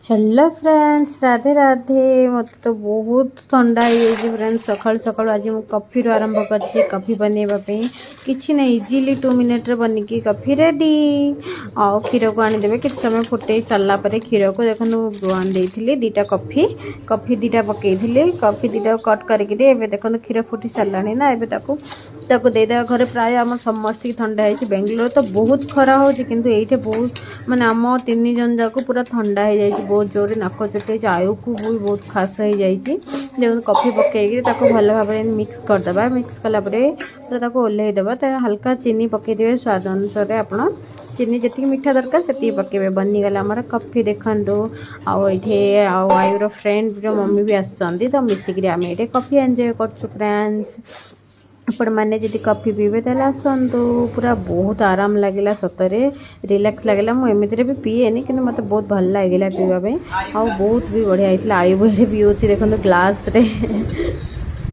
Hello friends, Radhe Radhe. मत तो बहुत ठंडा है फ्रेंड्स। सकाल सकाल आज मुझे कॉफी आरंभ कर कॉफी बनवाई किसी ना इजिली 2 मिनट बनिकी कॉफी रेडी। आउ क्षीर को आनीदे कि समय फुटे सारा क्षीर को देखो आनी दीटा कॉफी कॉफी दीटा पकई कॉफी दीटा कट करके देखो क्षीर फुटी सारा ना एवं देदेवा घर प्राय आम समस्त ठंडा है। बेंगलोर तो बहुत खरा हो ये बहुत माने आम 3 जन जाक पूरा ठंडा हो जाए बहुत जोर नाक चुटे आयु को भी बहुत खास हो जाए। कॉफी पकई भल भाव मिक्स करदे मिक्स कलापर पूरा ओल्लईदेवा हल्का चीनी पकईदे स्वाद अनुसार आप चीनी जी मीठा दरकार से पकड़े बनीगला आमर कॉफी देखु। आउे आयुर फ्रेंड मम्मी भी आसती तो मिसिक आम ये कॉफी एंजॉय कर फ्रेंड्स। आपण मैंने जी कॉफी पीबे तेल आसतु पूरा बहुत आराम लगे सतरे रिलैक्स लगे। मुझे भी पीएनि कि मत बहुत भल लगे पीवाई बहुत भी बढ़िया होता। आयु भी पीऊँ देखो ग्लास रे